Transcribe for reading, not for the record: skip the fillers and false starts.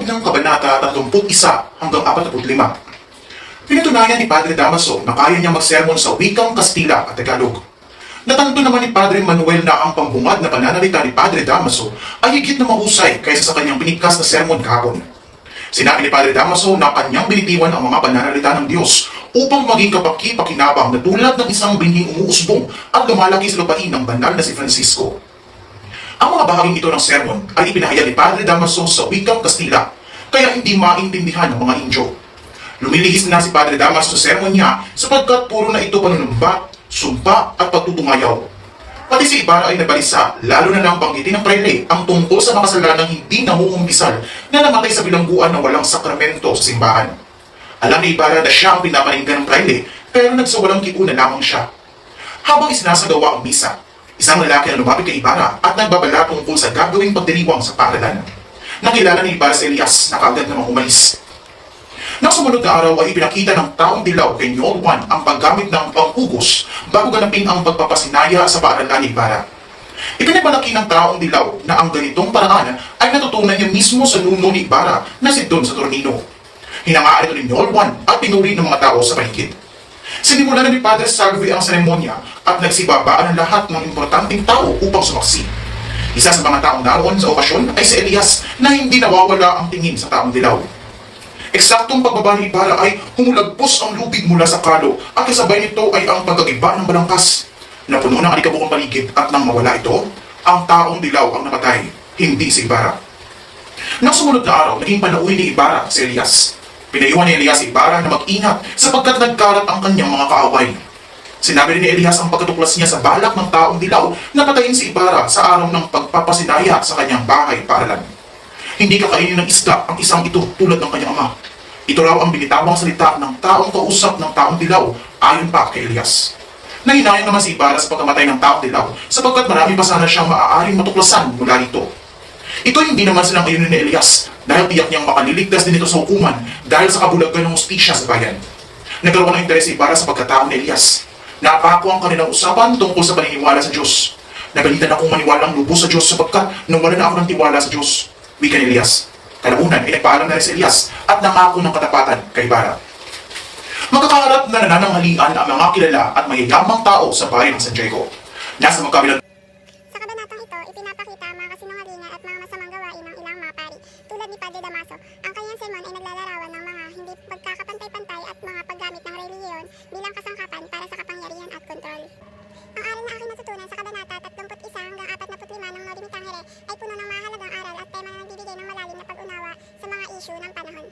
loob ng Kabanata 31 hanggang 45. Pinatunayan ni Padre Damaso na kaya niya magsermon sa wikang Kastila at Tagalog. Natanto naman ni Padre Manuel na ang pambungad na pananalita ni Padre Damaso ay higit na mahusay kaysa sa kanyang binigkas na sermon kahapon. Sinabi ni Padre Damaso na kanyang binitiwan ang mga pananalita ng Diyos upang maging kapaki-pakinabang na tulad ng isang binhing umuusbong at lumalaki sa lupain ng banal na si Francisco. Ang mga bahaging ito ng sermon ay ipinahayag ni Padre Damaso sa wikang Kastila, kaya hindi maintindihan ng mga Indio. Lumilihis na si Padre Damaso sa sermon niya sapagkat puro na ito panunumbat, sumpa at pagtutungayaw. Pati si Ibarra ay nabalisa, lalo na nang banggitin ng prele ang tungkol sa makasalanang hindi namumumpisal na namatay sa bilangguan na walang sakramento sa simbahan. Alam ni Ibarra na siya ang pinapaninggan ng prele, pero nagsawalang kiuna lamang siya. Habang isinasagawa ang misa, isang lalaki na lumapit kay Ibarra at nagbabala tungkol sa gagawing pagdiriwang sa paaralan. Nakilala ni Ibarra si Elias na kaagad namang umalis. Nang sumunod na araw ay ipinakita ng taong dilaw kay Nyoel Juan ang paggamit ng panghugos bago ganapin ang pagpapasinaya sa paaralan ni Ibarra. Ipinagmalaki ng taong dilaw na ang ganitong paraan ay natutunan niya mismo sa nuno ni Ibarra na si Don Saturnino. Hinangaan ito ni Nyoel Juan at pinuri ng mga tao sa paligid. Sinimulan na ni Padre Salve ang seremonya at nagsibabaan ang lahat ng importanteng tao upang sumaksi. Isa sa mga taong naroon sa okasyon ay si Elias na hindi nawawala ang tingin sa taong dilaw. Eksaktong pagbaba ni Ibarra ay humulagpos ang lubig mula sa kalo at kasabay nito ay ang pagkagiba ng balangkas. Napuno ng alikabukang paligid at nang mawala ito, ang taong dilaw ang napatay, hindi si Ibarra. Nang sumunod na araw, naging panauwi ni Ibarra si Elias. Pinayuhan ni Elias si Ibarra na mag-ingat sapagkat nagkalat ang kanyang mga kaaway. Sinabi rin ni Elias ang pagkatuklas niya sa balak ng taong dilaw na patayin si Ibarra sa araw ng pagpapasinaya sa kanyang bahay paaralan. Hindi kakainin ng isda ang isang ito tulad ng kanyang ama. Ito raw ang binitawang salita ng taong kausap ng taong dilaw ayon pa kay Elias. Nahinayan naman si Ibarra sa pagkamatay ng taong dilaw sapagkat marami pa sana siyang maaaring matuklasan mula rito. Ito hindi naman silang ayunin ni Elias dahil tiyak niyang makaliligtas din ito sa hukuman dahil sa kabulagan ng hustisya sa bayan. Nagkaroon ng interes si Ibarra sa pagkatao ni Elias. Napako ang kanilang usapan tungkol sa paniniwala sa Diyos. Nagalitan akong maniwalang lubos sa Diyos sapagkat nawala na ako ng tiwala sa Diyos. Wika ni Elias. Kalaunan ay nagpaalam na rin si Elias at nangako ng katapatan kay Ibarra. Magkakaharap na nanananghalian ang mga kilala at mayayamang tao sa bayan ng San Diego. Nasa magkabilang Sa kabanatang ito, ipinapakita ang mga kasinungalingan at mga masamang gawain ng ilang mga pari, tulad ni Padre Damaso. Ang kanyang sermon ay naglalarawan ng mga hindi pagkakapantay-pantay at mga paggamit ng relihiyon bilang kasangkapan para sa kapangyarihan at kontrol. Ang aral na aking natutunan sa kabanata 31 hanggang 45 ng Noli Me Tangere ay puno ng mahalagang aral at tema na nagbibigay ng malalim na pag-unawa sa mga isyu ng panahon.